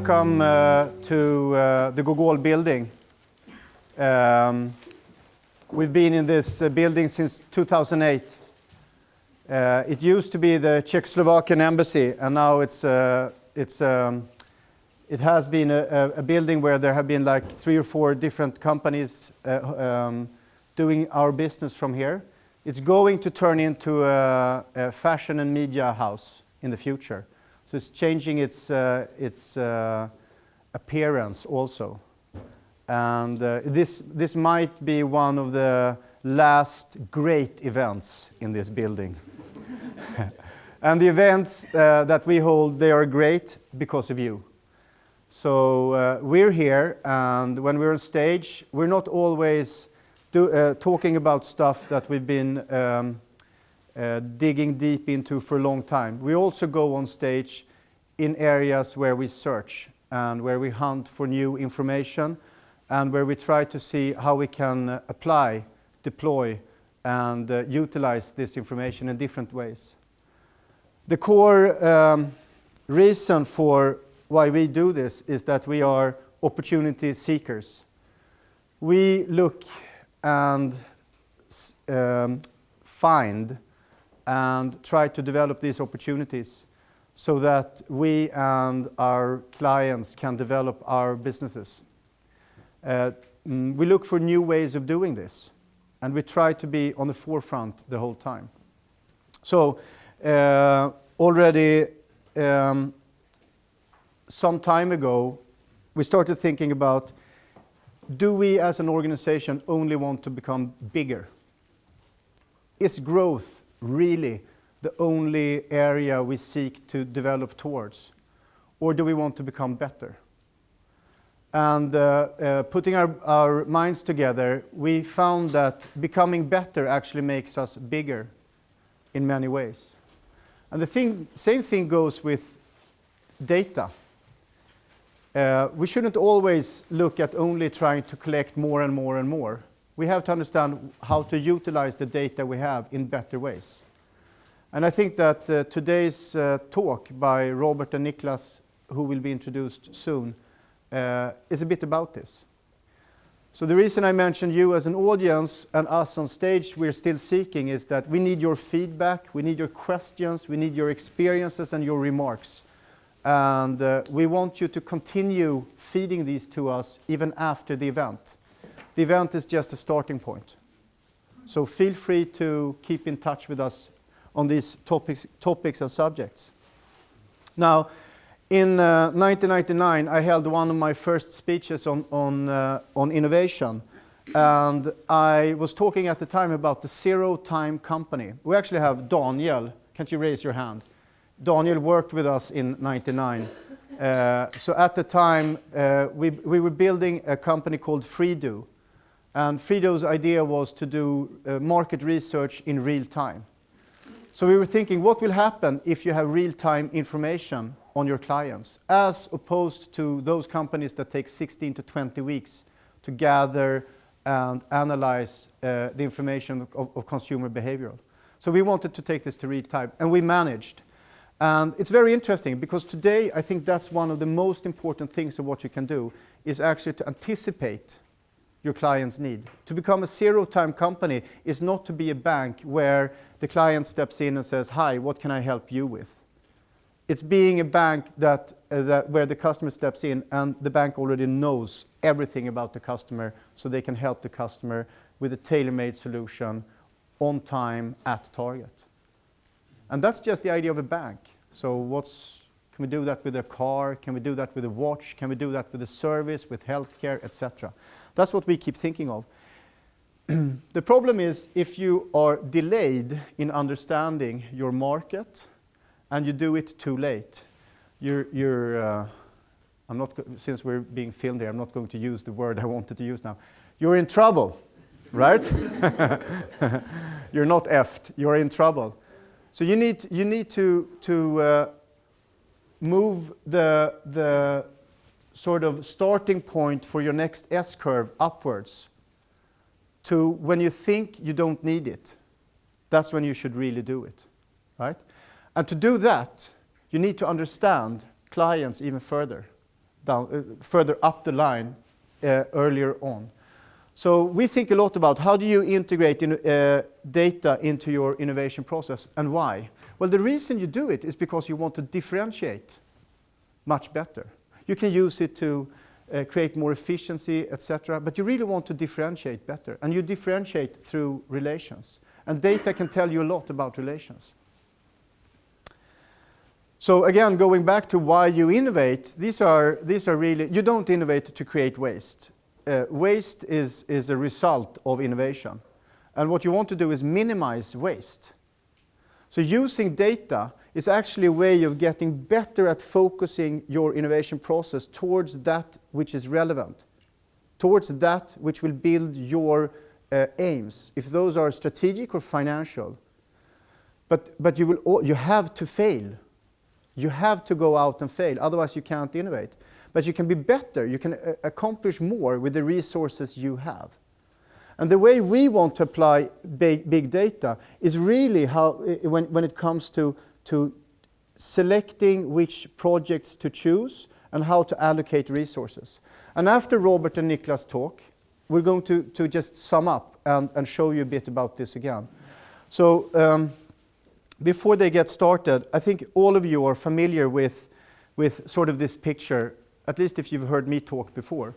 welcome to the Gogol building. We've been in this building since 2008. It used to be the Czechoslovakian embassy, and now it has been a building where there have been like 3 or 4 different companies doing our business from here. It's going to turn into a fashion and media house in the future. So it's changing its appearance also. And this might be one of the last great events in this building. And the events that we hold, they are great because of you. So we're here, and when we're on stage, we're not always talking about stuff that we've been digging deep into for a long time. We also go on stage in areas where we search and where we hunt for new information and where we try to see how we can apply, deploy, and utilize this information in different ways. The core reason for why we do this is that we are opportunity seekers. We look and find and try to develop these opportunities so that we and our clients can develop our businesses. We look for new ways of doing this, and we try to be on the forefront the whole time. So already some time ago, we started thinking about, do we as an organization only want to become bigger? Is growth really the only area we seek to develop towards? Or do we want to become better? And putting our minds together, we found that becoming better actually makes us bigger in many ways. And the same thing goes with data. We shouldn't always look at only trying to collect more and more and more. We have to understand how to utilize the data we have in better ways. And I think that today's talk by Robert and Niklas, who will be introduced soon, is a bit about this. So the reason I mentioned you as an audience and us on stage we're still seeking is that we need your feedback, we need your questions, we need your experiences and your remarks. And we want you to continue feeding these to us even after the event. The event is just a starting point. So feel free to keep in touch with us on these topics and subjects. Now, in 1999, I held one of my first speeches on innovation. And I was talking at the time about the zero-time company. We actually have Daniel. Can't you raise your hand? Daniel worked with us in '99. So at the time, we were building a company called Freedo. And Freedo's idea was to do market research in real time. So we were thinking, what will happen if you have real-time information on your clients, as opposed to those companies that take 16 to 20 weeks to gather and analyze the information of consumer behavioral. So we wanted to take this to real time, and we managed. And it's very interesting because today I think that's one of the most important things of what you can do is actually to anticipate your client's need. To become a zero-time company is not to be a bank where the client steps in and says, "Hi, what can I help you with?" It's being a bank where the customer steps in and the bank already knows everything about the customer so they can help the customer with a tailor-made solution on time at target. And that's just the idea of a bank. So can we do that with a car? Can we do that with a watch? Can we do that with a service, with healthcare, etc.? That's what we keep thinking of. The problem is if you are delayed in understanding your market and you do it too late, since we're being filmed here, I'm not going to use the word I wanted to use now. You're in trouble, right? You're not effed, you're in trouble. So you need to move the sort of starting point for your next S-curve upwards to when you think you don't need it. That's when you should really do it, right? And to do that, you need to understand clients even further. further up the line earlier on. So we think a lot about how do you integrate data into your innovation process and why? Well, the reason you do it is because you want to differentiate much better. You can use it to create more efficiency, etc. But you really want to differentiate better. And you differentiate through relations. And data can tell you a lot about relations. So again, going back to why you innovate, these are really, you don't innovate to create waste. Waste is a result of innovation. And what you want to do is minimize waste. So using data is actually a way of getting better at focusing your innovation process towards that which is relevant, towards that which will build your aims, if those are strategic or financial. But you have to fail. You have to go out and fail, otherwise you can't innovate. But you can be better, you can accomplish more with the resources you have. And the way we want to apply big data is really how, when it comes to selecting which projects to choose and how to allocate resources. And after Robert and Niklas talk, we're going to just sum up and show you a bit about this again. So before they get started, I think all of you are familiar with sort of this picture, at least if you've heard me talk before.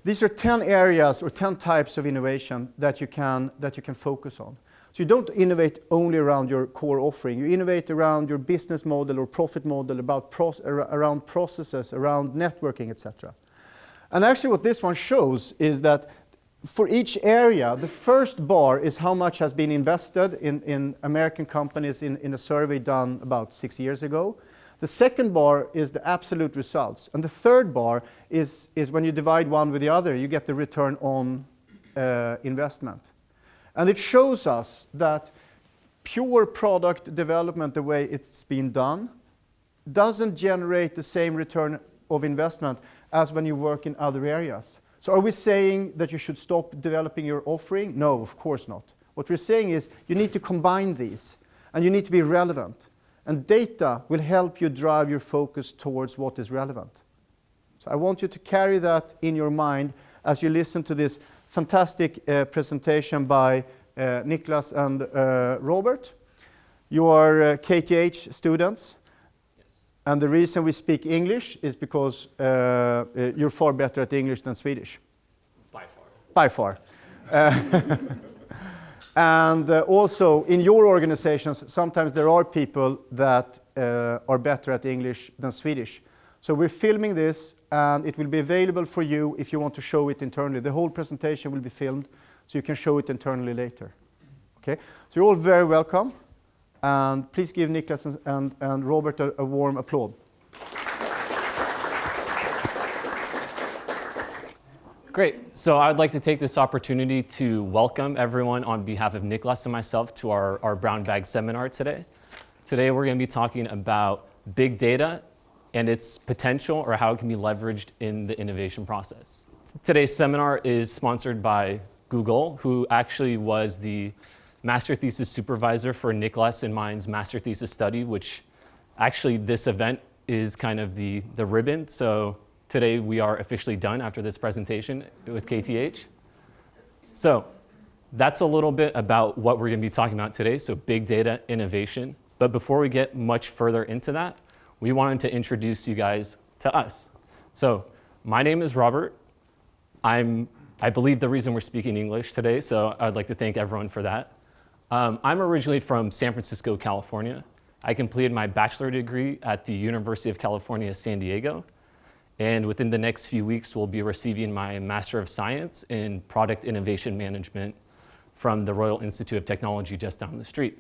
These are 10 areas or 10 types of innovation that you can focus on. So you don't innovate only around your core offering. You innovate around your business model or profit model, around processes, around networking, etc. And actually what this one shows is that for each area, the first bar is how much has been invested in American companies in a survey done about 6 years ago. The second bar is the absolute results. And the third bar is when you divide one with the other, you get the return on investment. And it shows us that pure product development, the way it's been done, doesn't generate the same return of investment as when you work in other areas. So are we saying that you should stop developing your offering? No, of course not. What we're saying is you need to combine these, and you need to be relevant. And data will help you drive your focus towards what is relevant. So I want you to carry that in your mind as you listen to this fantastic presentation by Niklas and Robert. You are KTH students. Yes. And the reason we speak English is because you're far better at English than Swedish. By far. By far. And also, in your organizations, sometimes there are people that are better at English than Swedish. So we're filming this, and it will be available for you if you want to show it internally. The whole presentation will be filmed, so you can show it internally later. Okay? So you're all very welcome, and please give Niklas and Robert a warm applause. Great. So I'd like to take this opportunity to welcome everyone on behalf of Niklas and myself to our Brown Bag seminar today. Today we're going to be talking about big data and its potential, or how it can be leveraged in the innovation process. Today's seminar is sponsored by Google, who actually was the master thesis supervisor for Niklas and mine's master thesis study, which actually this event is kind of the ribbon. So today we are officially done after this presentation with KTH. So that's a little bit about what we're going to be talking about today, so big data innovation. But before we get much further into that, we wanted to introduce you guys to us. So my name is Robert. I believe the reason we're speaking English today, so I'd like to thank everyone for that. I'm originally from San Francisco, California. I completed my bachelor degree at the University of California, San Diego. And within the next few weeks, we'll be receiving my Master of Science in Product Innovation Management from the Royal Institute of Technology just down the street.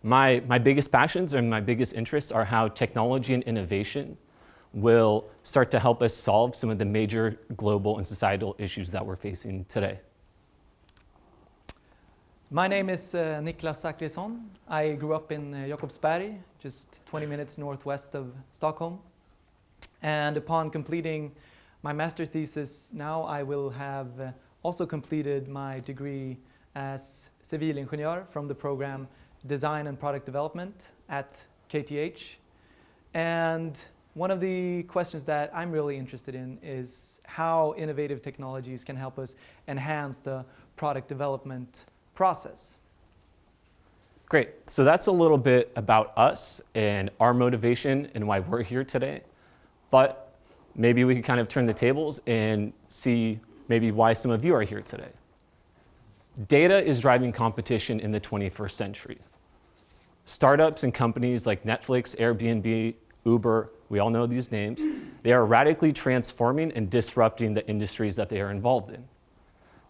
My biggest passions and my biggest interests are how technology and innovation will start to help us solve some of the major global and societal issues that we're facing today. My name is Niklas Zachrisson. I grew up in Jakobsberg, just 20 minutes northwest of Stockholm. And upon completing my master's thesis, now I will have also completed my degree as civilingenjör from the program Design and Product Development at KTH. And one of the questions that I'm really interested in is how innovative technologies can help us enhance the product development process. Great. So that's a little bit about us and our motivation and why we're here today. But maybe we can kind of turn the tables and see maybe why some of you are here today. Data is driving competition in the 21st century. Startups and companies like Netflix, Airbnb, Uber, we all know these names, they are radically transforming and disrupting the industries that they are involved in.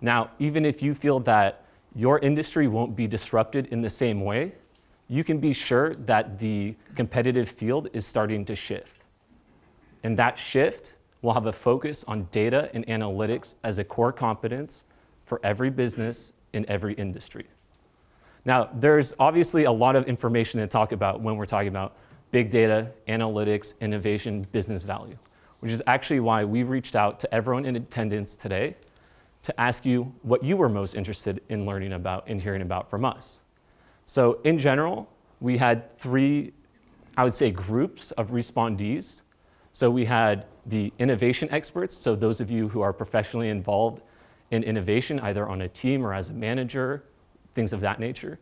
Now, even if you feel that your industry won't be disrupted in the same way, you can be sure that the competitive field is starting to shift. And that shift will have a focus on data and analytics as a core competence for every business in every industry. Now, there's obviously a lot of information to talk about when we're talking about big data, analytics, innovation, business value, which is actually why we reached out to everyone in attendance today to ask you what you were most interested in learning about and hearing about from us. So in general, we had three, I would say, groups of respondees. So we had the innovation experts, so those of you who are professionally involved in innovation, either on a team or as a manager, things of that nature.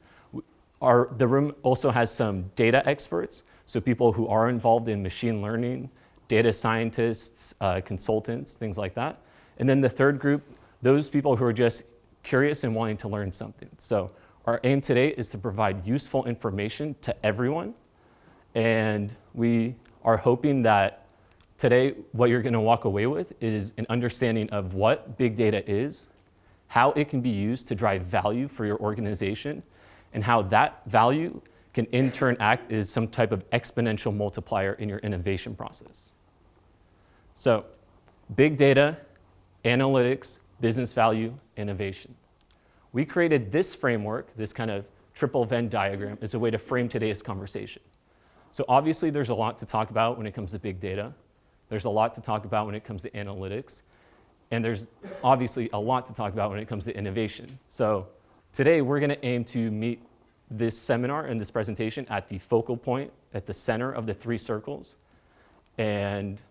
The room also has some data experts, so people who are involved in machine learning, data scientists, consultants, things like that. And then the third group, those people who are just curious and wanting to learn something. So our aim today is to provide useful information to everyone. And we are hoping that today, what you're going to walk away with is an understanding of what big data is, how it can be used to drive value for your organization, and how that value can in turn act as some type of exponential multiplier in your innovation process. So, big data, analytics, business value, innovation. We created this framework, this kind of triple Venn diagram, as a way to frame today's conversation. So obviously there's a lot to talk about when it comes to big data. There's a lot to talk about when it comes to analytics. And there's obviously a lot to talk about when it comes to innovation. So today we're going to aim to meet this seminar and this presentation at the focal point, at the center of the three circles. And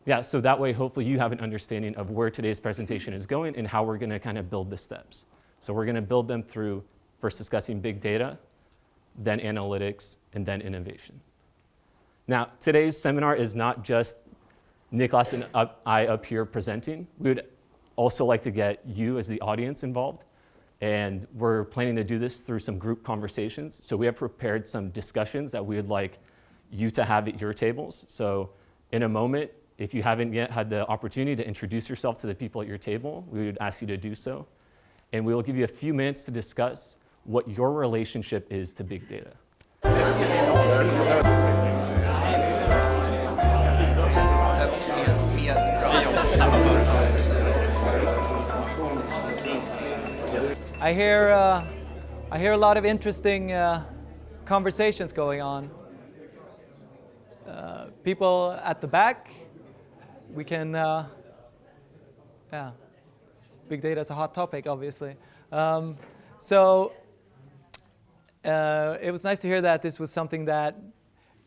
yeah, so that way hopefully you have an understanding of where today's presentation is going and how we're going to kind of build the steps. So we're going to build them through first discussing big data, then analytics, and then innovation. Now, today's seminar is not just Niklas and I up here presenting. We would also like to get you as the audience involved. And we're planning to do this through some group conversations. So we have prepared some discussions that we would like you to have at your tables. So in a moment, if you haven't yet had the opportunity to introduce yourself to the people at your table, we would ask you to do so. And we will give you a few minutes to discuss what your relationship is to big data. I hear a lot of interesting conversations going on. People at the back, we can, yeah, big data is a hot topic, obviously. So it was nice to hear that this was something that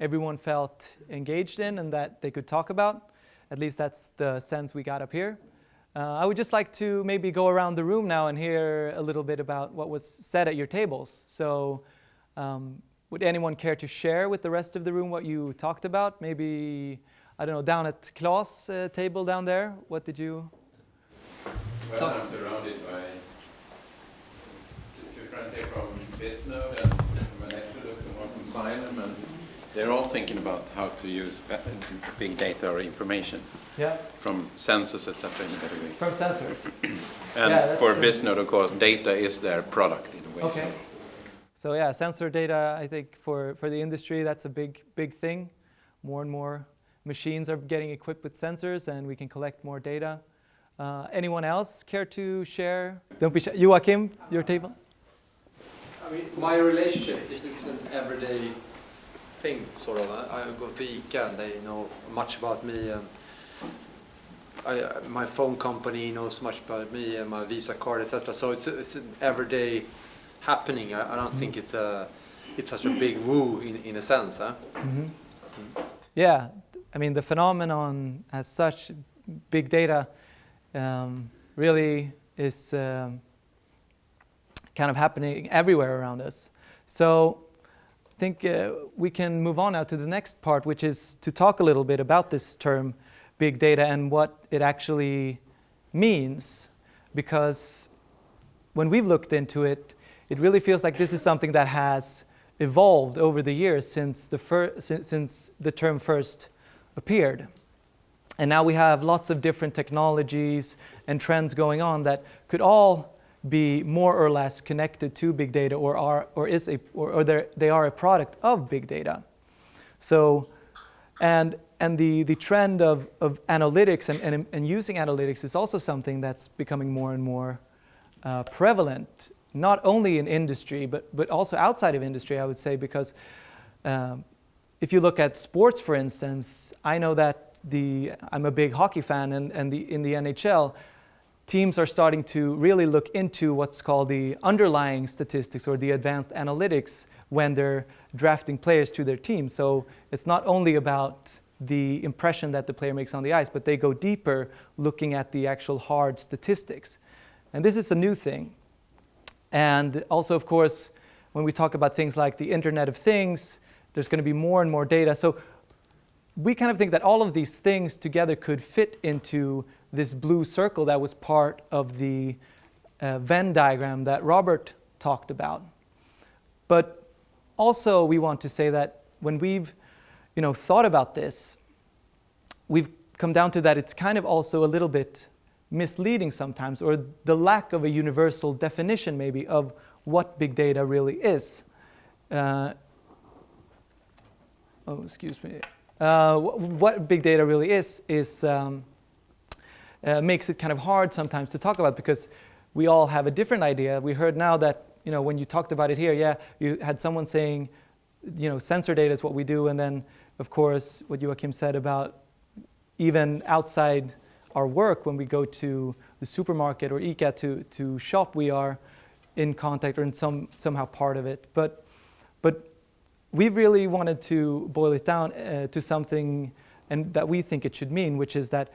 everyone felt engaged in and that they could talk about. At least that's the sense we got up here. I would just like to maybe go around the room now and hear a little bit about what was said at your tables. So would anyone care to share with the rest of the room what you talked about? Maybe, I don't know, down at Claes' table down there, what did you talk? I'm surrounded by different things from Bisnode and from Electrolux and one from Xylem, and they're all thinking about how to use big data or information. Yeah. From sensors, etc. in a better way. From sensors. And yeah, for Bisnode, of course, data is their product in a way. Okay. So yeah, sensor data, I think for the industry, that's a big thing. More and more machines are getting equipped with sensors and we can collect more data. Anyone else care to share? Don't be shy. Joachim, your table? I mean, my relationship, this is an everyday thing, sort of. I go to ICA and they know much about me, and my phone company knows much about me and my Visa card, etc. So it's an everyday happening. I don't think it's such a big woo in a sense, huh? Mm-hmm. Yeah, I mean, the phenomenon as such, big data, really is kind of happening everywhere around us. So I think we can move on now to the next part, which is to talk a little bit about this term, big data, and what it actually means. Because when we've looked into it, it really feels like this is something that has evolved over the years since the term first appeared. And now we have lots of different technologies and trends going on that could all be more or less connected to big data, they are a product of big data. So, and the trend of analytics and using analytics is also something that's becoming more and more prevalent, not only in industry, but also outside of industry, I would say, because if you look at sports, for instance, I know that I'm a big hockey fan, and in the NHL, teams are starting to really look into what's called the underlying statistics or the advanced analytics when they're drafting players to their team. So it's not only about the impression that the player makes on the ice, but they go deeper looking at the actual hard statistics. And this is a new thing. And also, of course, when we talk about things like the Internet of Things, there's going to be more and more data. So we kind of think that all of these things together could fit into this blue circle that was part of the Venn diagram that Robert talked about. But also we want to say that when we've thought about this, we've come down to that it's kind of also a little bit misleading sometimes, or the lack of a universal definition maybe of what big data really is. What big data really is makes it kind of hard sometimes to talk about, because we all have a different idea. We heard now that, when you talked about it here, you had someone saying, sensor data is what we do, and then, of course, what Joachim said about even outside our work, when we go to the supermarket or ICA to shop, we are in contact or in somehow part of it. But we really wanted to boil it down to something and that we think it should mean, which is that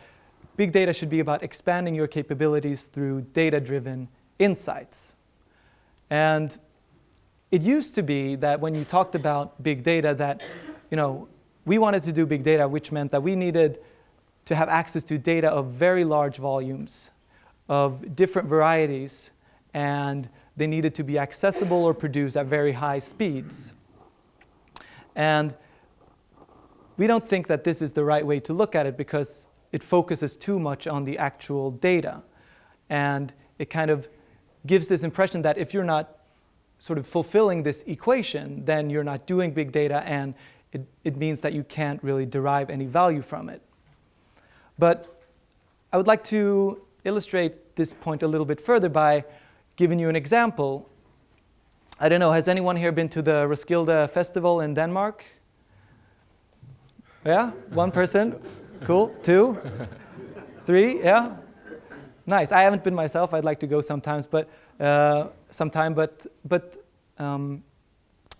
big data should be about expanding your capabilities through data-driven insights. And it used to be that when you talked about big data that, we wanted to do big data, which meant that we needed to have access to data of very large volumes, of different varieties, and they needed to be accessible or produced at very high speeds. And we don't think that this is the right way to look at it, because it focuses too much on the actual data. And it kind of gives this impression that if you're not sort of fulfilling this equation, then you're not doing big data, and it means that you can't really derive any value from it. But I would like to illustrate this point a little bit further by giving you an example. I don't know, has anyone here been to the Roskilde Festival in Denmark? Yeah, one person? Cool, 2, 3, yeah? Nice, I haven't been myself, I'd like to go sometime, but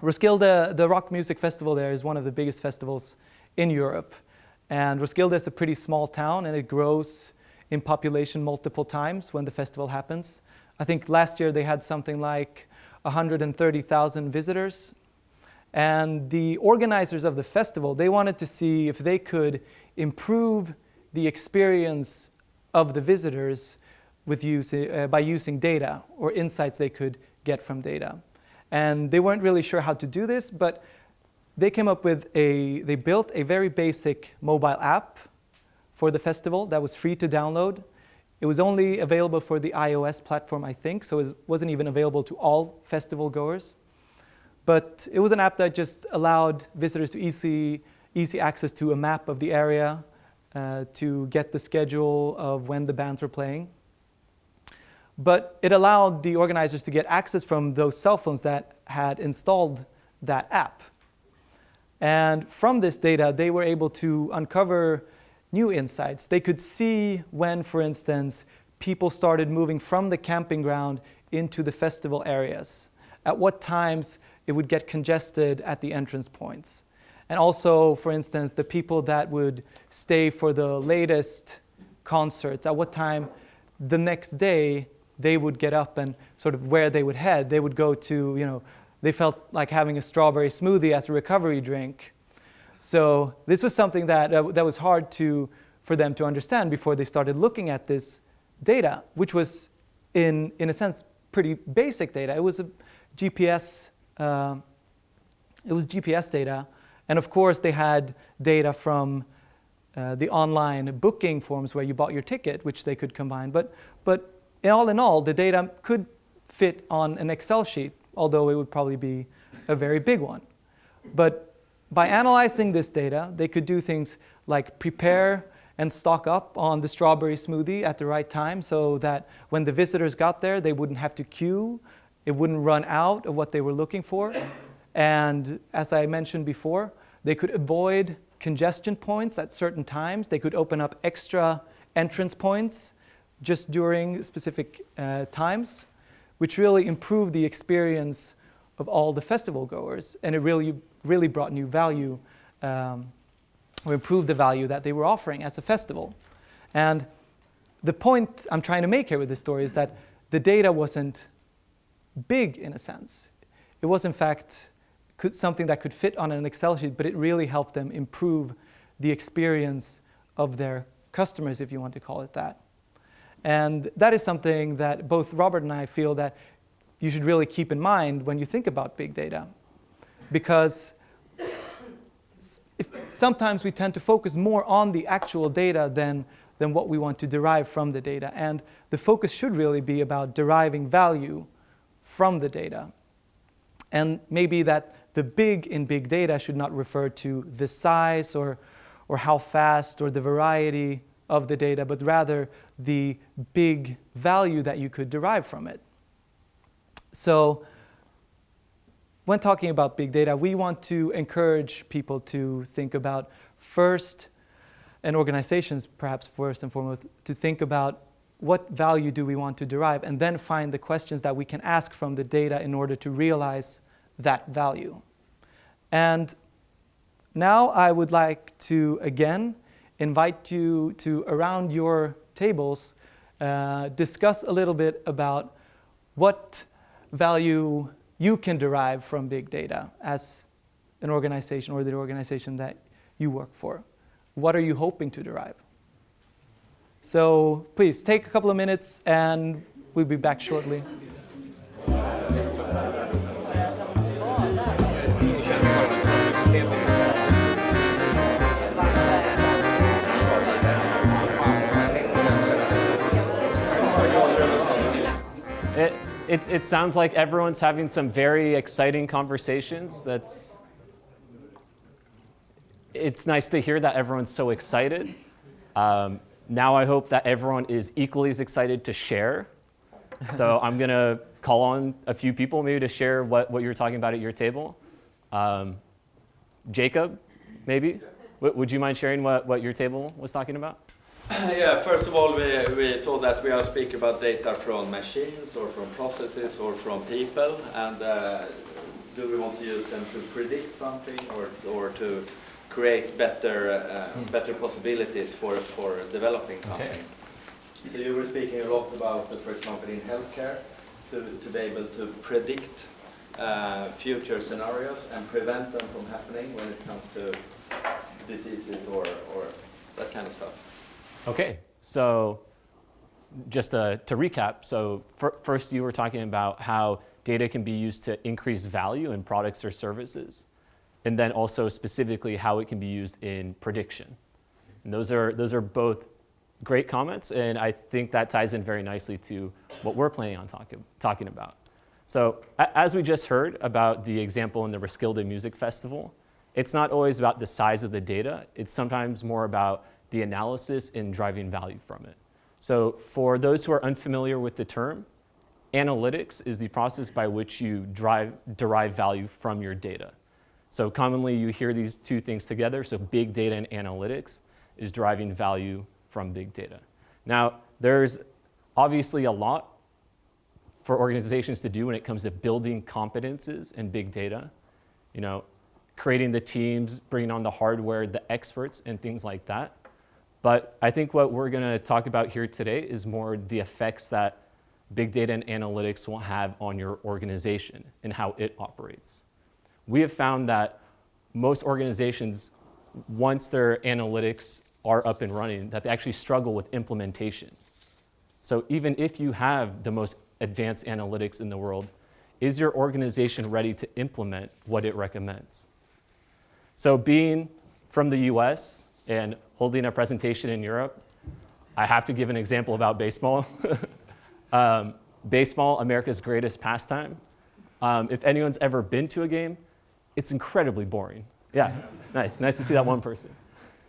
Roskilde, the rock music festival there, is one of the biggest festivals in Europe. And Roskilde is a pretty small town, and it grows in population multiple times when the festival happens. I think last year they had something like 130,000 visitors. And the organizers of the festival, they wanted to see if they could improve the experience of the visitors by using data or insights they could get from data. And they weren't really sure how to do this, but they came up with they built a very basic mobile app for the festival that was free to download. It was only available for the iOS platform, I think, so it wasn't even available to all festival goers. But it was an app that just allowed visitors to easy access to a map of the area, to get the schedule of when the bands were playing. But it allowed the organizers to get access from those cell phones that had installed that app. And from this data, they were able to uncover new insights. They could see when, for instance, people started moving from the camping ground into the festival areas, at what times it would get congested at the entrance points. And also, for instance, the people that would stay for the latest concerts, at what time the next day they would get up and sort of where they would head. They would go to, they felt like having a strawberry smoothie as a recovery drink. So this was something that was hard for them to understand before they started looking at this data, which was, in a sense, pretty basic data. It was a GPS. It was GPS data, and of course they had data from the online booking forms where you bought your ticket, which they could combine. But all in all, the data could fit on an Excel sheet, although it would probably be a very big one. But by analyzing this data, they could do things like prepare and stock up on the strawberry smoothie at the right time so that when the visitors got there, they wouldn't have to queue, it wouldn't run out of what they were looking for. And as I mentioned before, they could avoid congestion points at certain times. They could open up extra entrance points just during specific times, which really improved the experience of all the festival goers. And it really brought new value, or improved the value that they were offering as a festival. And the point I'm trying to make here with this story is that the data wasn't big in a sense. It was in fact something that could fit on an Excel sheet, but it really helped them improve the experience of their customers, if you want to call it that. And that is something that both Robert and I feel that you should really keep in mind when you think about big data. Because sometimes we tend to focus more on the actual data than what we want to derive from the data. And the focus should really be about deriving value from the data. And maybe that the big in big data should not refer to the size or how fast or the variety of the data, but rather the big value that you could derive from it. So when talking about big data, we want to encourage people to think about first, and organizations perhaps first and foremost, to think about what value do we want to derive, and then find the questions that we can ask from the data in order to realize that value. And now I would like to again invite you to, around your tables, discuss a little bit about what value you can derive from big data as an organization or the organization that you work for. What are you hoping to derive? So please take a couple of minutes and we'll be back shortly. It sounds like everyone's having some very exciting conversations. It's nice to hear that everyone's so excited. Now I hope that everyone is equally as excited to share. So I'm going to call on a few people maybe to share what you're talking about at your table. Jacob, maybe? Would you mind sharing what your table was talking about? Yeah, first of all, we saw that we are speaking about data from machines or from processes or from people, and do we want to use them to predict something or to create better possibilities for developing something? Okay. So you were speaking a lot about, for example, in healthcare, to be able to predict future scenarios and prevent them from happening when it comes to diseases or that kind of stuff. Okay, so just to recap, so first you were talking about how data can be used to increase value in products or services, and then also specifically how it can be used in prediction. And those are both great comments, and I think that ties in very nicely to what we're planning on talking about. So as we just heard about the example in the Roskilde Music Festival, it's not always about the size of the data, it's sometimes more about the analysis and driving value from it. So for those who are unfamiliar with the term, analytics is the process by which you derive value from your data. So commonly you hear these two things together, so big data and analytics is deriving value from big data. Now, there's obviously a lot for organizations to do when it comes to building competences in big data. creating the teams, bringing on the hardware, the experts, and things like that. But I think what we're going to talk about here today is more the effects that big data and analytics will have on your organization and how it operates. We have found that most organizations, once their analytics are up and running, that they actually struggle with implementation. So even if you have the most advanced analytics in the world, is your organization ready to implement what it recommends? So being from the US and holding a presentation in Europe, I have to give an example about baseball. Baseball, America's greatest pastime. If anyone's ever been to a game, it's incredibly boring. Yeah, nice to see that one person.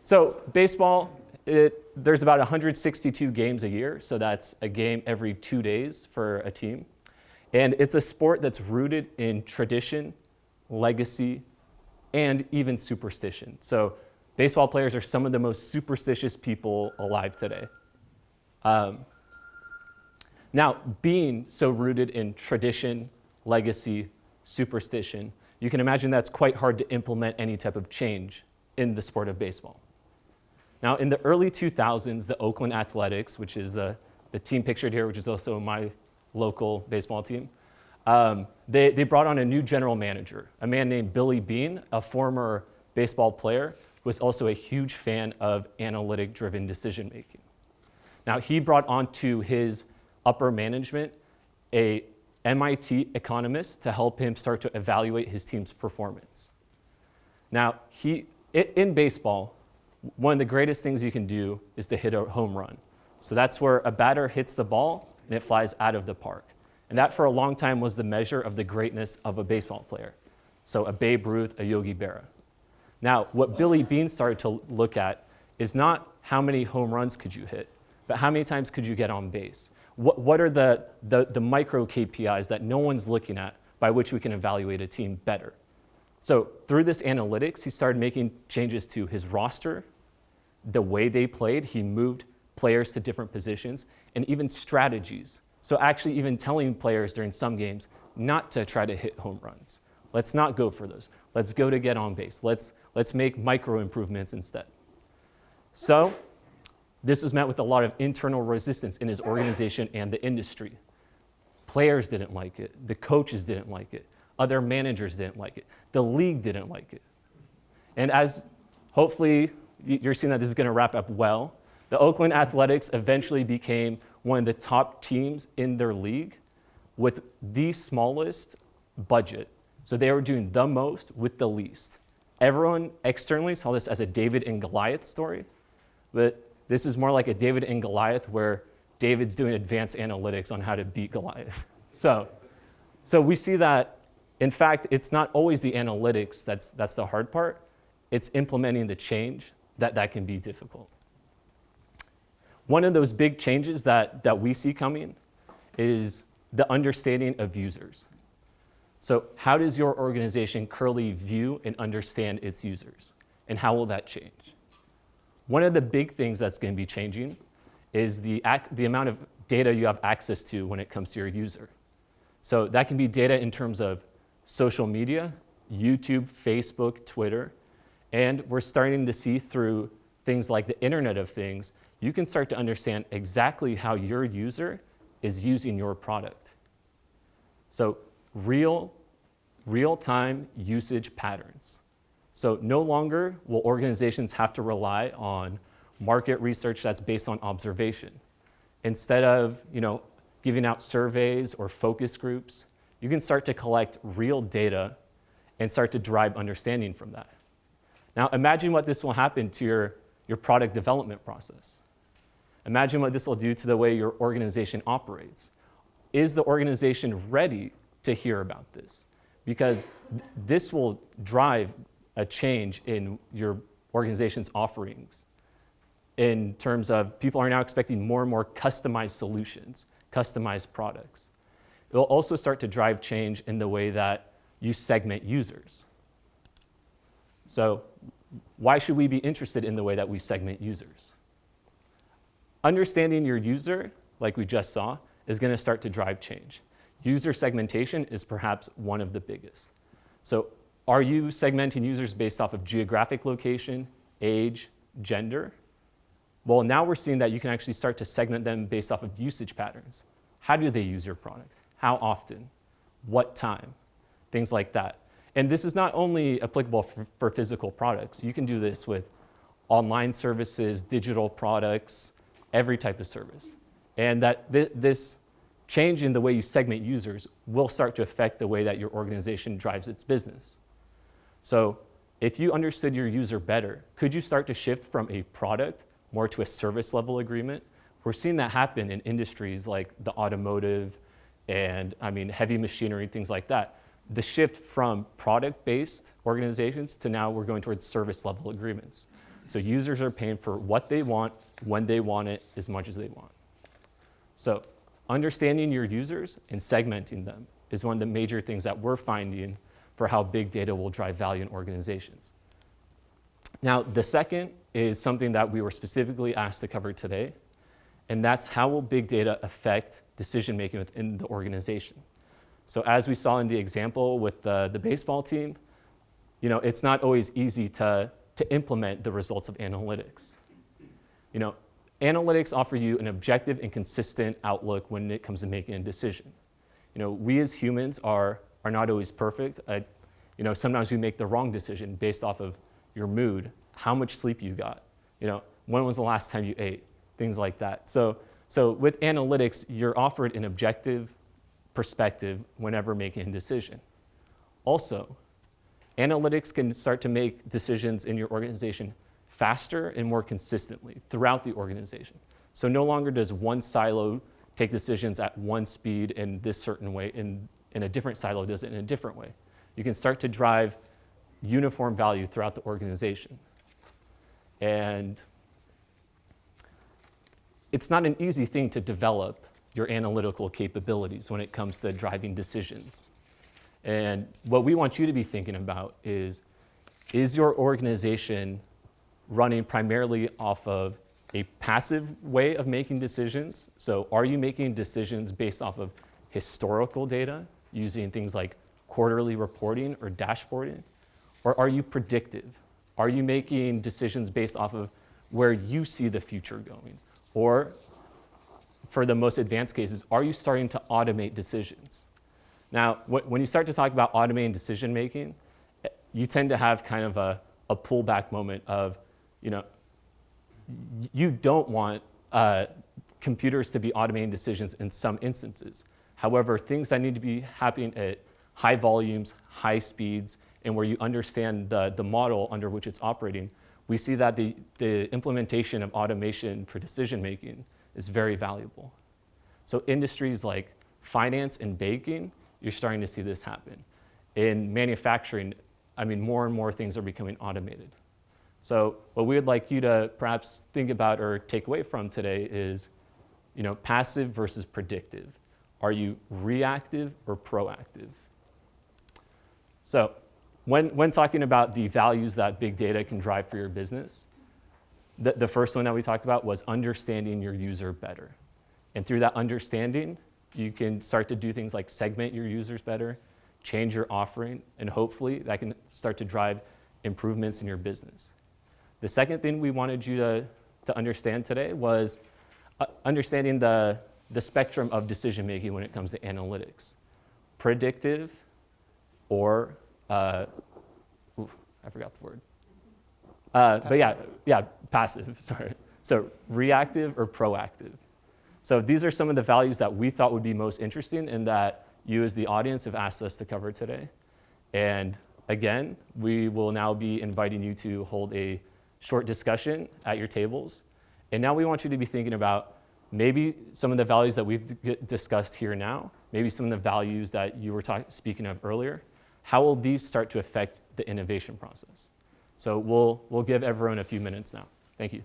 So baseball, there's about 162 games a year, so that's a game every 2 days for a team. And it's a sport that's rooted in tradition, legacy, and even superstition. So baseball players are some of the most superstitious people alive today. Now, being so rooted in tradition, legacy, superstition, you can imagine that's quite hard to implement any type of change in the sport of baseball. Now, in the early 2000s, the Oakland Athletics, which is the team pictured here, which is also my local baseball team, they brought on a new general manager, a man named Billy Beane, a former baseball player, who was also a huge fan of analytic-driven decision-making. Now, he brought onto his upper management a MIT economist to help him start to evaluate his team's performance. Now, in baseball, one of the greatest things you can do is to hit a home run. So that's where a batter hits the ball and it flies out of the park. And that for a long time was the measure of the greatness of a baseball player. So a Babe Ruth, a Yogi Berra. Now, what Billy Beane started to look at is not how many home runs could you hit, but how many times could you get on base? What are the micro KPIs that no one's looking at by which we can evaluate a team better? So through this analytics, he started making changes to his roster, the way they played. He moved players to different positions, and even strategies. So actually even telling players during some games not to try to hit home runs. Let's not go for those. Let's go to get on base. Let's make micro improvements instead. So this was met with a lot of internal resistance in his organization and the industry. Players didn't like it. The coaches didn't like it. Other managers didn't like it. The league didn't like it. And as hopefully you're seeing that this is going to wrap up well, the Oakland Athletics eventually became one of the top teams in their league with the smallest budget. So they were doing the most with the least. Everyone externally saw this as a David and Goliath story, but this is more like a David and Goliath where David's doing advanced analytics on how to beat Goliath. So we see that, in fact, it's not always the analytics that's the hard part. It's implementing the change that can be difficult. One of those big changes that we see coming is the understanding of users. So how does your organization currently view and understand its users? And how will that change? One of the big things that's going to be changing is the amount of data you have access to when it comes to your user. So that can be data in terms of social media, YouTube, Facebook, Twitter, and we're starting to see through things like the Internet of Things, you can start to understand exactly how your user is using your product. So real-time usage patterns. So no longer will organizations have to rely on market research that's based on observation. Instead of giving out surveys or focus groups, you can start to collect real data and start to derive understanding from that. Now imagine what this will happen to your product development process. Imagine what this will do to the way your organization operates. Is the organization ready to hear about this? Because this will drive a change in your organization's offerings in terms of people are now expecting more and more customized solutions, customized products. It will also start to drive change in the way that you segment users. So why should we be interested in the way that we segment users? Understanding your user, like we just saw, is going to start to drive change. User segmentation is perhaps one of the biggest. So Are you segmenting users based off of geographic location, age, gender? Well, now we're seeing that you can actually start to segment them based off of usage patterns. How do they use your product? How often? What time? Things like that. And this is not only applicable for physical products. You can do this with online services, digital products, every type of service. And that this change in the way you segment users will start to affect the way that your organization drives its business. So if you understood your user better, could you start to shift from a product more to a service level agreement? We're seeing that happen in industries like the automotive and heavy machinery, things like that. The shift from product-based organizations to now we're going towards service level agreements. So users are paying for what they want, when they want it, as much as they want. So understanding your users and segmenting them is one of the major things that we're finding for how big data will drive value in organizations. Now, the second is something that we were specifically asked to cover today, and that's how will big data affect decision-making within the organization. So as we saw in the example with the baseball team, it's not always easy to implement the results of analytics. Analytics offer you an objective and consistent outlook when it comes to making a decision. We as humans are not always perfect. Sometimes we make the wrong decision based off of your mood, how much sleep you got, when was the last time you ate, things like that. So with analytics, you're offered an objective perspective whenever making a decision. Also, analytics can start to make decisions in your organization faster and more consistently throughout the organization. So no longer does one silo take decisions at one speed in this certain way, and a different silo does it in a different way. You can start to drive uniform value throughout the organization. And it's not an easy thing to develop your analytical capabilities when it comes to driving decisions. And what we want you to be thinking about is your organization running primarily off of a passive way of making decisions? So are you making decisions based off of historical data using things like quarterly reporting or dashboarding? Or are you predictive? Are you making decisions based off of where you see the future going? Or for the most advanced cases, are you starting to automate decisions? Now, when you start to talk about automating decision making, you tend to have kind of a pullback moment of, you don't want computers to be automating decisions in some instances. However, things that need to be happening at high volumes, high speeds, and where you understand the model under which it's operating, we see that the implementation of automation for decision making is very valuable. So industries like finance and banking, you're starting to see this happen. In manufacturing, more and more things are becoming automated. So what we would like you to perhaps think about or take away from today is, passive versus predictive. Are you reactive or proactive? So when talking about the values that big data can drive for your business, the first one that we talked about was understanding your user better. And through that understanding, you can start to do things like segment your users better, change your offering, and hopefully that can start to drive improvements in your business. The second thing we wanted you to understand today was understanding the spectrum of decision making when it comes to analytics. Predictive or, I forgot the word. But yeah, passive, sorry. So reactive or proactive. So these are some of the values that we thought would be most interesting and that you as the audience have asked us to cover today. And again, we will now be inviting you to hold a short discussion at your tables. And now we want you to be thinking about maybe some of the values that we've discussed here now, maybe some of the values that you were speaking of earlier. How will these start to affect the innovation process? So we'll give everyone a few minutes now. Thank you.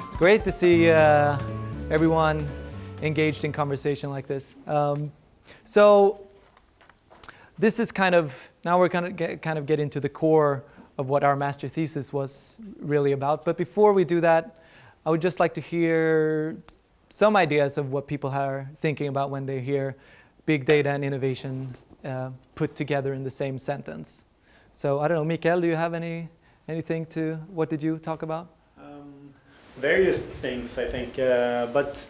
It's great to see everyone engaged in conversation like this. So this is now we're kind of get into the core of what our master thesis was really about. But before we do that, I would just like to hear some ideas of what people are thinking about when they hear big data and innovation put together in the same sentence. So I don't know, Mikael, do you have anything to, what did you talk about? Various things, I think, but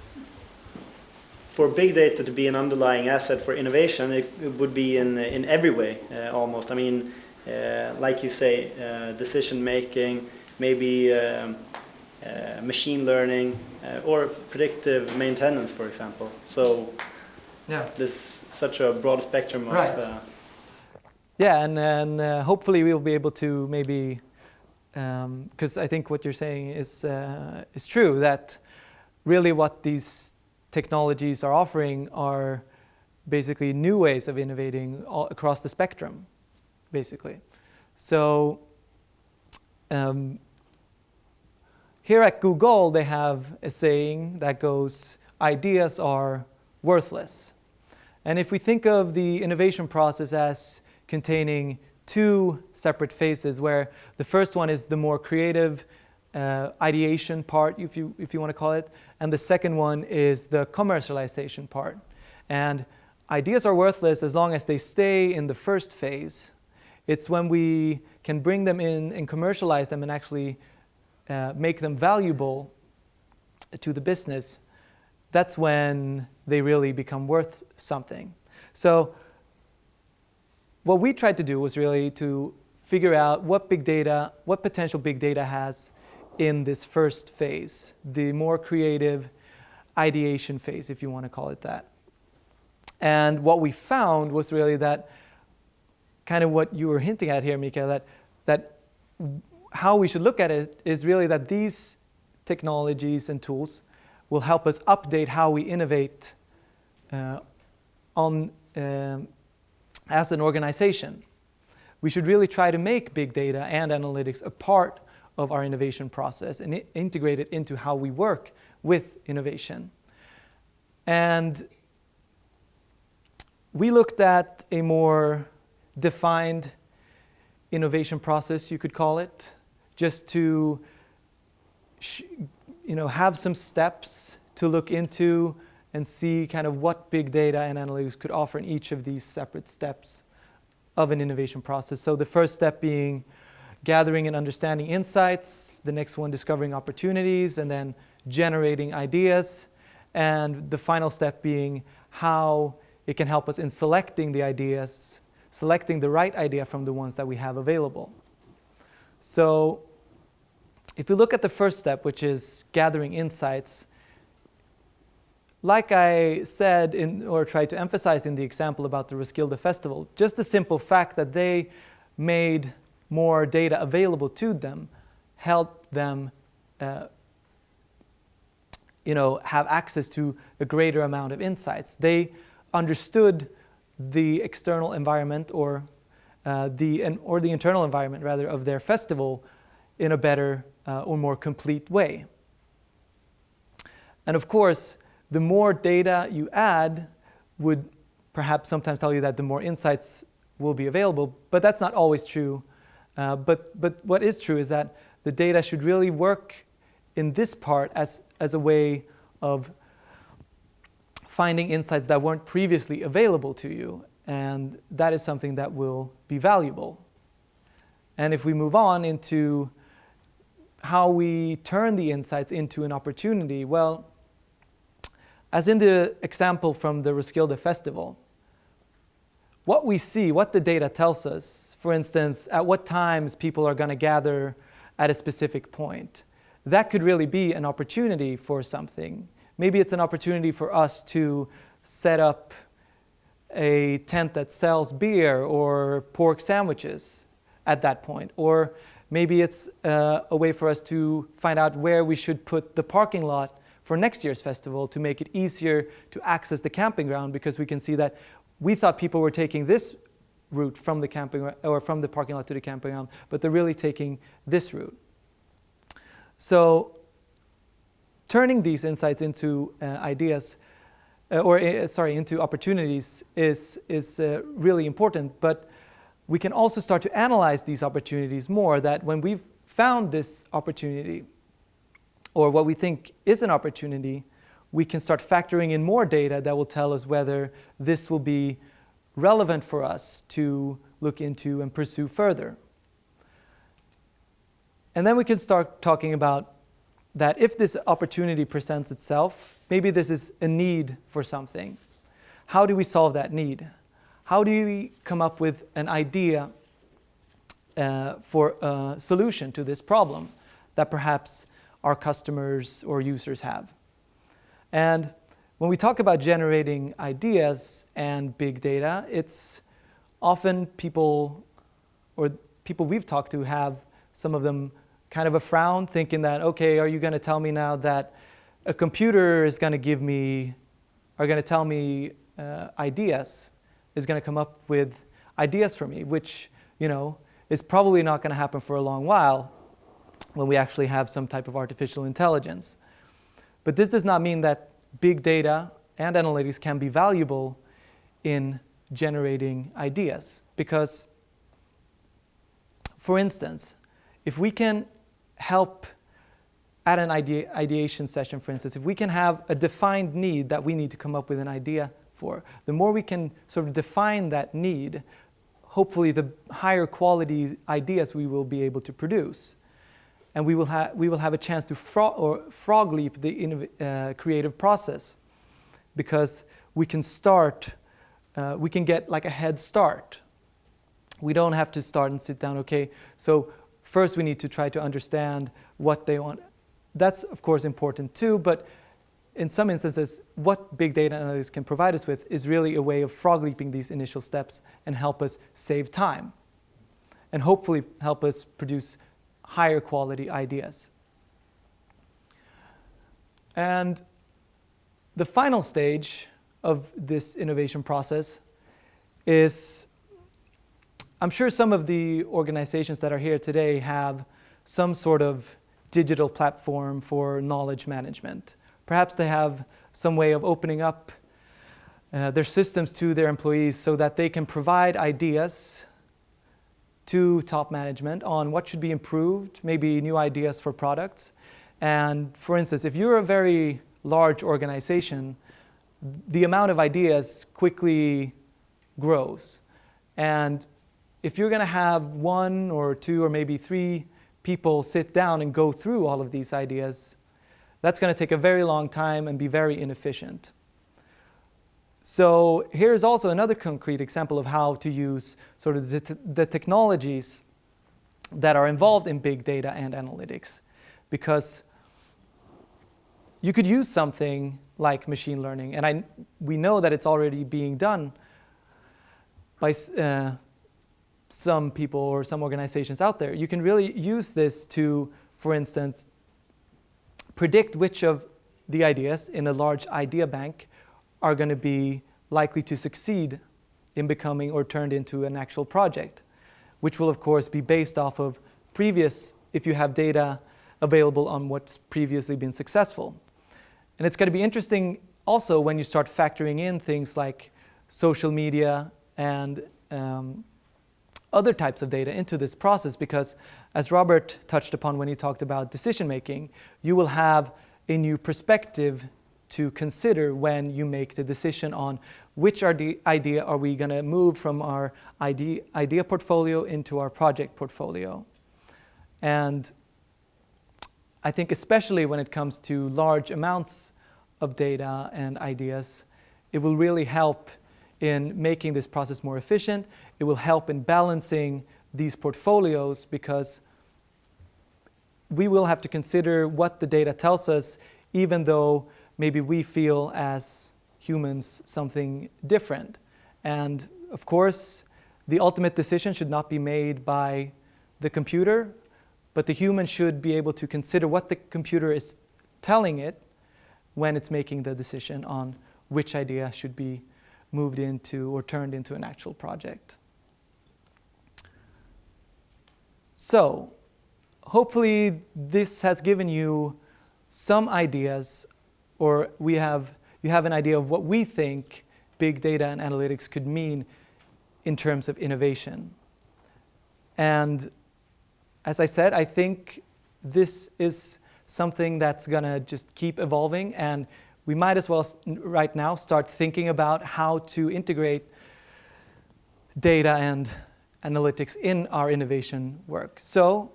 for big data to be an underlying asset for innovation, it would be in every way, almost. I mean, like you say, decision making, maybe machine learning, or predictive maintenance, for example. So Yeah. there's such a broad spectrum of... Right. Yeah, and hopefully we'll be able to maybe, because I think what you're saying is true, that really what these technologies are offering are basically new ways of innovating all across the spectrum, basically. So here at Google, they have a saying that goes, ideas are worthless. And if we think of the innovation process as containing two separate phases, where the first one is the more creative ideation part, if you want to call it, and the second one is the commercialization part. And ideas are worthless as long as they stay in the first phase. It's when we can bring them in and commercialize them and actually make them valuable to the business, that's when they really become worth something. So what we tried to do was really to figure out what potential big data has in this first phase, the more creative ideation phase, if you want to call it that. And what we found was really that, kind of what you were hinting at here, Mikael, that how we should look at it is really that these technologies and tools will help us update how we innovate as an organization. We should really try to make big data and analytics a part of our innovation process and integrate it into how we work with innovation. And we looked at a more defined innovation process, you could call it, just to have some steps to look into and see kind of what big data and analytics could offer in each of these separate steps of an innovation process. So the first step being gathering and understanding insights, the next one discovering opportunities, and then generating ideas, and the final step being how it can help us in selecting the ideas, selecting the right idea from the ones that we have available. So if we look at the first step, which is gathering insights, like I said or tried to emphasize in the example about the Roskilde Festival, just the simple fact that they made more data available to them helped them have access to a greater amount of insights. They understood the external environment or the internal environment rather of their festival in a better or more complete way. And of course, the more data you add would perhaps sometimes tell you that the more insights will be available, but that's not always true. But what is true is that the data should really work in this part as a way of finding insights that weren't previously available to you, and that is something that will be valuable. And if we move on into how we turn the insights into an opportunity, well, as in the example from the Roskilde Festival, what we see, what the data tells us, for instance, at what times people are going to gather at a specific point, that could really be an opportunity for something. Maybe it's an opportunity for us to set up a tent that sells beer or pork sandwiches at that point. Or maybe it's a way for us to find out where we should put the parking lot for next year's festival to make it easier to access the camping ground, because we can see that we thought people were taking this route from the camping or from the parking lot to the camping ground, but they're really taking this route. So turning these insights into ideas into opportunities is really important. But we can also start to analyze these opportunities more, that when we've found this opportunity, or what we think is an opportunity, we can start factoring in more data that will tell us whether this will be relevant for us to look into and pursue further. And then we can start talking about that if this opportunity presents itself, maybe this is a need for something. How do we solve that need? How do we come up with an idea for a solution to this problem that perhaps our customers or users have? And when we talk about generating ideas and big data, it's often people we've talked to have, some of them, kind of a frown, thinking that, okay, are you going to tell me now that a computer is going to tell me ideas, is going to come up with ideas for me, which, is probably not going to happen for a long while when we actually have some type of artificial intelligence. But this does not mean that big data and analytics can be valuable in generating ideas. Because, for instance, if we can help at an ideation session, for instance, if we can have a defined need that we need to come up with an idea for, the more we can sort of define that need, hopefully the higher quality ideas we will be able to produce. And we will have a chance to frog leap the creative process, because we can get like a head start. We don't have to start and sit down, okay, so first we need to try to understand what they want. That's of course important too, but in some instances, what big data analytics can provide us with is really a way of frog leaping these initial steps and help us save time, and hopefully help us produce higher quality ideas. And the final stage of this innovation process is, I'm sure some of the organizations that are here today have some sort of digital platform for knowledge management. Perhaps they have some way of opening up their systems to their employees so that they can provide ideas to top management on what should be improved, maybe new ideas for products. And for instance, if you're a very large organization, the amount of ideas quickly grows. And if you're going to have 1 or 2 or maybe 3 people sit down and go through all of these ideas, that's going to take a very long time and be very inefficient. So here's also another concrete example of how to use sort of the technologies that are involved in big data and analytics. Because you could use something like machine learning, and we know that it's already being done by some people or some organizations out there. You can really use this to, for instance, predict which of the ideas in a large idea bank are going to be likely to succeed in becoming or turned into an actual project, which will of course be based off of previous, if you have data available on what's previously been successful. And it's going to be interesting also when you start factoring in things like social media and other types of data into this process, because as Robert touched upon when he talked about decision making, you will have a new perspective to consider when you make the decision on which idea are we going to move from our idea portfolio into our project portfolio. And I think especially when it comes to large amounts of data and ideas, it will really help in making this process more efficient. It will help in balancing these portfolios, because we will have to consider what the data tells us, even though maybe we feel as humans something different. And of course, the ultimate decision should not be made by the computer, but the human should be able to consider what the computer is telling it when it's making the decision on which idea should be moved into or turned into an actual project. So, hopefully this has given you some ideas, or we have you have an idea of what we think big data and analytics could mean in terms of innovation. And as I said, I think this is something that's going to just keep evolving, and we might as well right now start thinking about how to integrate data and analytics in our innovation work. So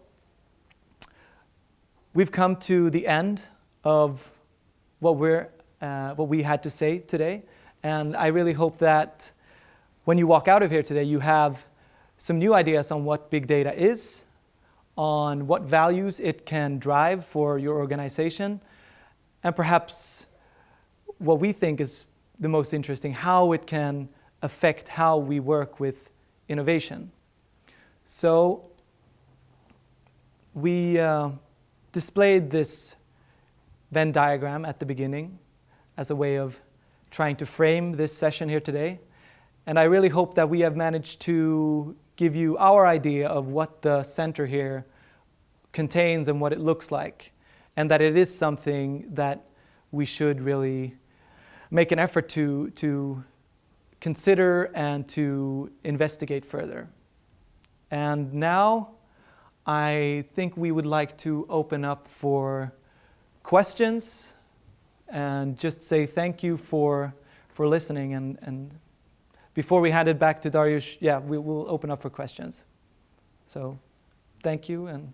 we've come to the end of what we had to say today, and I really hope that when you walk out of here today, you have some new ideas on what big data is, on what values it can drive for your organization, and perhaps what we think is the most interesting, how it can affect how we work with innovation. So we displayed this Venn diagram at the beginning as a way of trying to frame this session here today. And I really hope that we have managed to give you our idea of what the center here contains and what it looks like, and that it is something that we should really make an effort to consider and to investigate further. And now I think we would like to open up for questions and just say thank you for listening. And before we hand it back to Darius, yeah, we will open up for questions. So thank you. And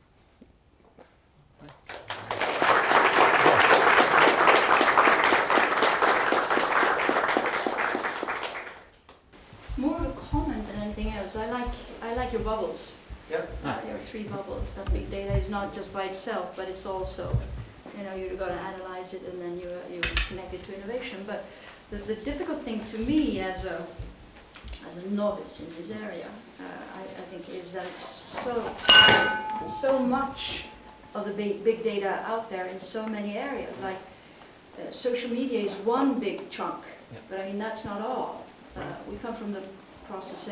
more of a comment than anything else. I like your bubbles. yeah. There are 3 bubbles. That big data is not just by itself, but it's also, you're going to analyze it and then you connect it to innovation. But the difficult thing to me as a novice in this area, I think, is that it's so much of the big data out there in so many areas. Like social media is one big chunk, but I mean that's not all. We come from the process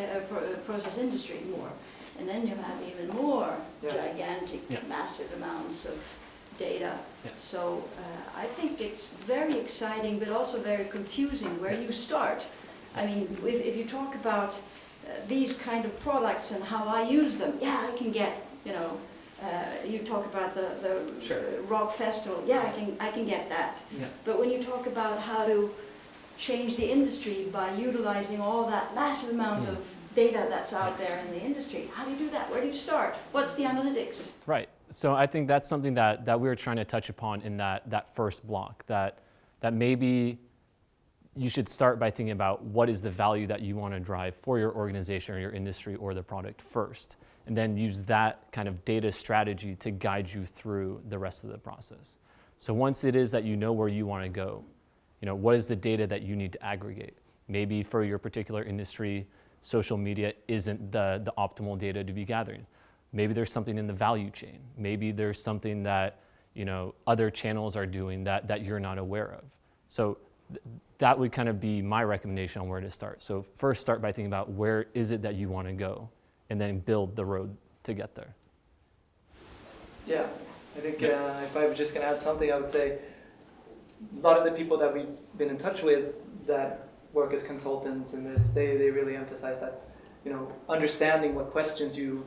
industry more, and then you have even more gigantic, massive amounts of data. So I think it's very exciting, but also very confusing where you start. I mean, if you talk about these kind of products and how I use them, I can get, you talk about the rock festival, I can get that. But when you talk about how to change the industry by utilizing all that massive amount of data that's out there in the industry, how do you do that? Where do you start? What's the analytics? Right. So I think that's something that we were trying to touch upon in that first block, that maybe you should start by thinking about what is the value that you want to drive for your organization or your industry or the product first, and then use that kind of data strategy to guide you through the rest of the process. So once it is that you know where you want to go, what is the data that you need to aggregate? Maybe for your particular industry, social media isn't the optimal data to be gathering. Maybe there's something in the value chain. Maybe there's something that other channels are doing that you're not aware of. So that would kind of be my recommendation on where to start. So first start by thinking about where is it that you want to go, and then build the road to get there. Yeah, I think if I was just going to add something, I would say a lot of the people that we've been in touch with that work as consultants in this, they really emphasize that, understanding what questions you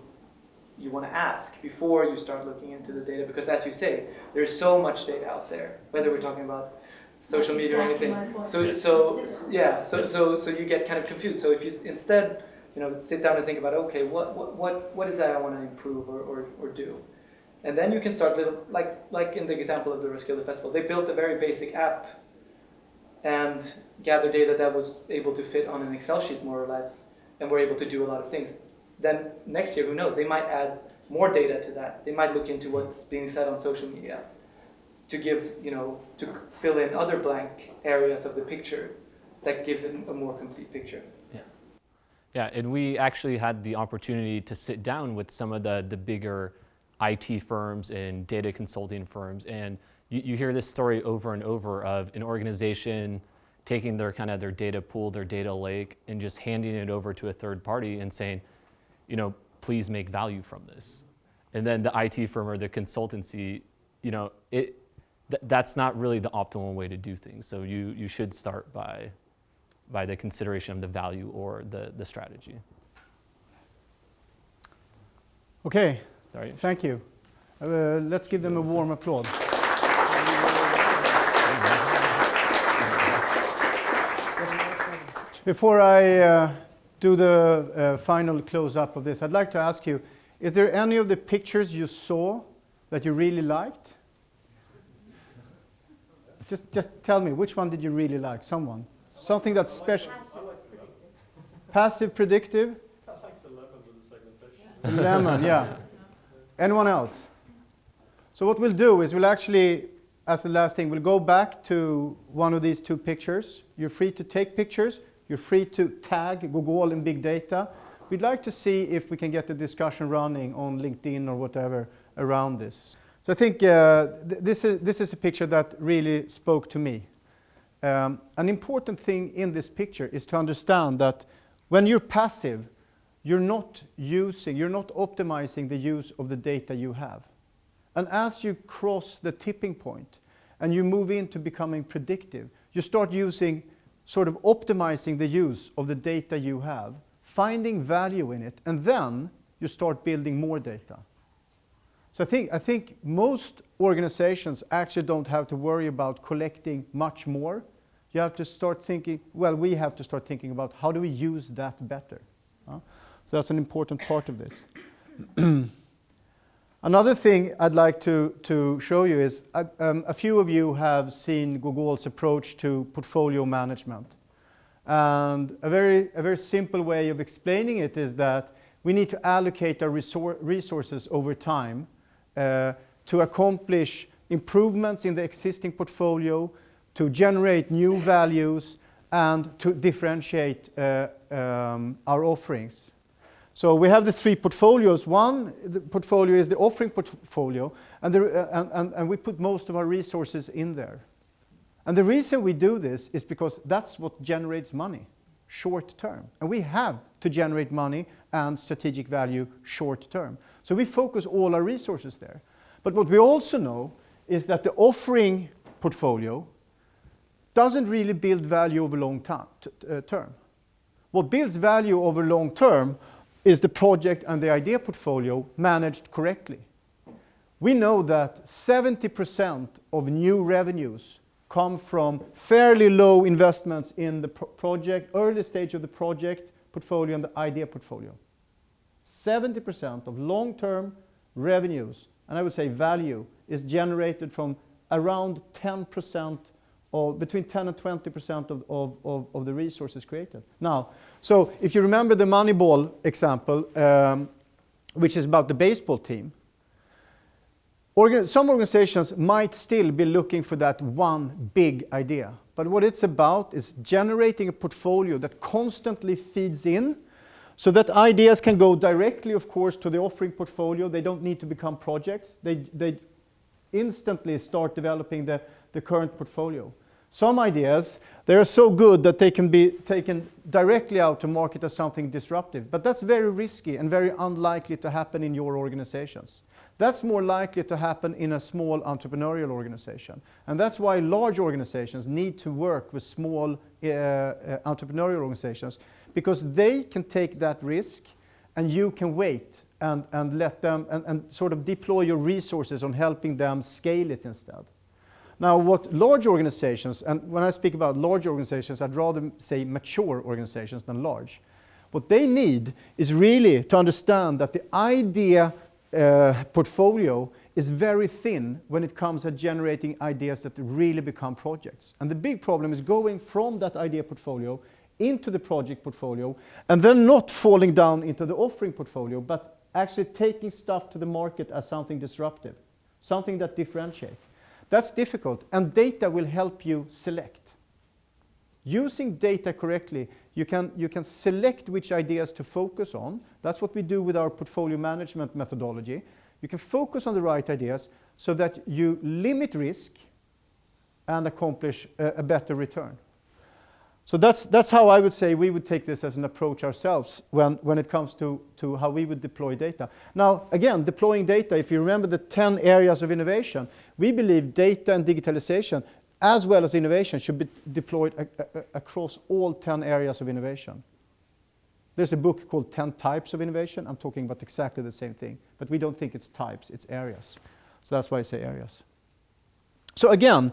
want to ask before you start looking into the data, because as you say, there's so much data out there, whether we're talking about social media or anything. So you get kind of confused. So if you instead, sit down and think about, okay, what is that I want to improve or do? And then you can start like in the example of the Roskilde Festival, they built a very basic app and gathered data that was able to fit on an Excel sheet more or less, and were able to do a lot of things. Then next year, who knows, they might add more data to that. They might look into what's being said on social media to give, to fill in other blank areas of the picture that gives it a more complete picture. Yeah, and we actually had the opportunity to sit down with some of the bigger IT firms and data consulting firms, and you hear this story over and over of an organization taking their data pool, their data lake, and just handing it over to a third party and saying, please make value from this. And then the IT firm or the consultancy, that's not really the optimal way to do things. So you should start by the consideration of the value or the strategy. Okay, All right. thank you. Let's give them a warm applause. Before I do the final close-up of this, I'd like to ask you, is there any of the pictures you saw that you really liked? Just tell me, which one did you really like? Someone? Something that's special? Passive predictive? I like the lemon with the segmentation. Lemon, yeah. Anyone else? So what we'll do is we'll actually, as the last thing, we'll go back to one of these two pictures. You're free to take pictures. You're free to tag Google and big data. We'd like to see if we can get the discussion running on LinkedIn or whatever around this. So I think this is a picture that really spoke to me. An important thing in this picture is to understand that when you're passive, you're not optimizing the use of the data you have. And as you cross the tipping point and you move into becoming predictive, you start optimizing the use of the data you have, finding value in it, and then you start building more data. So I think most organizations actually don't have to worry about collecting much more. You have to start thinking, we have to start thinking about how do we use that better. So that's an important part of this. Another thing I'd like to show you is a few of you have seen Google's approach to portfolio management. And a very simple way of explaining it is that we need to allocate our resources over time to accomplish improvements in the existing portfolio, to generate new values, and to differentiate our offerings. So we have the three portfolios. One, the portfolio is the offering portfolio, and we put most of our resources in there. And the reason we do this is because that's what generates money, short term. And we have to generate money and strategic value short term. So we focus all our resources there. But what we also know is that the offering portfolio doesn't really build value over long term. What builds value over long term is the project and the idea portfolio managed correctly. We know that 70% of new revenues come from fairly low investments in the early stage of the project portfolio and the idea portfolio. 70% of long-term revenues, and I would say value, is generated from around 10%, or between 10 and 20% of the resources created. Now, so if you remember the Moneyball example, which is about the baseball team, some organizations might still be looking for that one big idea. But what it's about is generating a portfolio that constantly feeds in, so that ideas can go directly, of course, to the offering portfolio. They don't need to become projects. They instantly start developing the current portfolio. Some ideas, they are so good that they can be taken directly out to market as something disruptive. But that's very risky and very unlikely to happen in your organizations. That's more likely to happen in a small entrepreneurial organization. And that's why large organizations need to work with small entrepreneurial organizations, because they can take that risk and you can wait and let them and sort of deploy your resources on helping them scale it instead. Now, what large organizations, and when I speak about large organizations, I'd rather say mature organizations than large. What they need is really to understand that the idea portfolio is very thin when it comes to generating ideas that really become projects. And the big problem is going from that idea portfolio into the project portfolio, and then not falling down into the offering portfolio, but actually taking stuff to the market as something disruptive, something that differentiates. That's difficult, and data will help you select. Using data correctly, you can select which ideas to focus on. That's what we do with our portfolio management methodology. You can focus on the right ideas so that you limit risk and accomplish a better return. So that's how I would say we would take this as an approach ourselves when it comes to how we would deploy data. Now, again, deploying data, if you remember the 10 areas of innovation, we believe data and digitalization, as well as innovation, should be deployed across all 10 areas of innovation. There's a book called 10 Types of Innovation. I'm talking about exactly the same thing, but we don't think it's types, it's areas. So that's why I say areas. So again,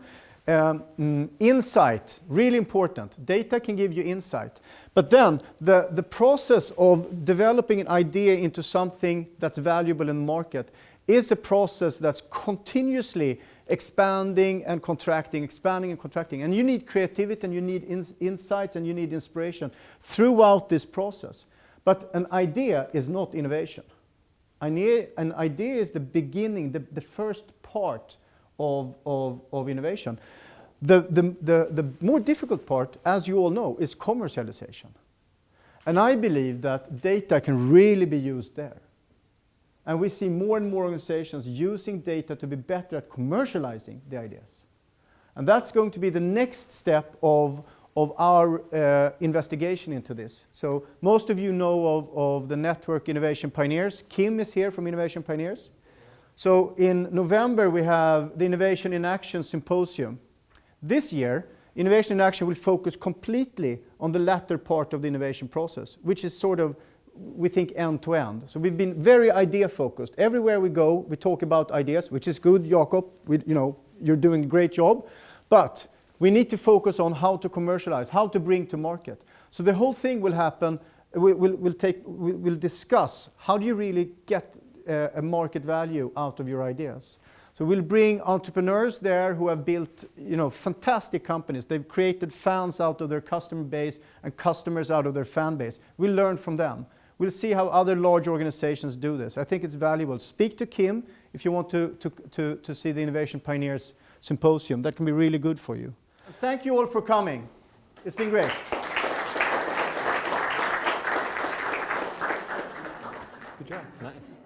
insight, really important. Data can give you insight. But then the process of developing an idea into something that's valuable in the market is a process that's continuously expanding and contracting, expanding and contracting. And you need creativity and you need insights and you need inspiration throughout this process. But an idea is not innovation. An idea is the beginning, the first part of innovation. The more difficult part, as you all know, is commercialization. And I believe that data can really be used there. And we see more and more organizations using data to be better at commercializing the ideas. And that's going to be the next step of our investigation into this. So most of you know of the network Innovation Pioneers. Kim is here from Innovation Pioneers. So in November, we have the Innovation in Action Symposium. This year, Innovation in Action will focus completely on the latter part of the innovation process, which is sort of, we think, end-to-end. So we've been very idea-focused. Everywhere we go, we talk about ideas, which is good, Jakob. You're doing a great job. But we need to focus on how to commercialize, how to bring to market. So the whole thing will happen, we'll discuss how do you really get a market value out of your ideas. So we'll bring entrepreneurs there who have built, fantastic companies. They've created fans out of their customer base and customers out of their fan base. We'll learn from them. We'll see how other large organizations do this. I think it's valuable. Speak to Kim if you want to see the Innovation Pioneers Symposium. That can be really good for you. Thank you all for coming. It's been great. Good job. Nice.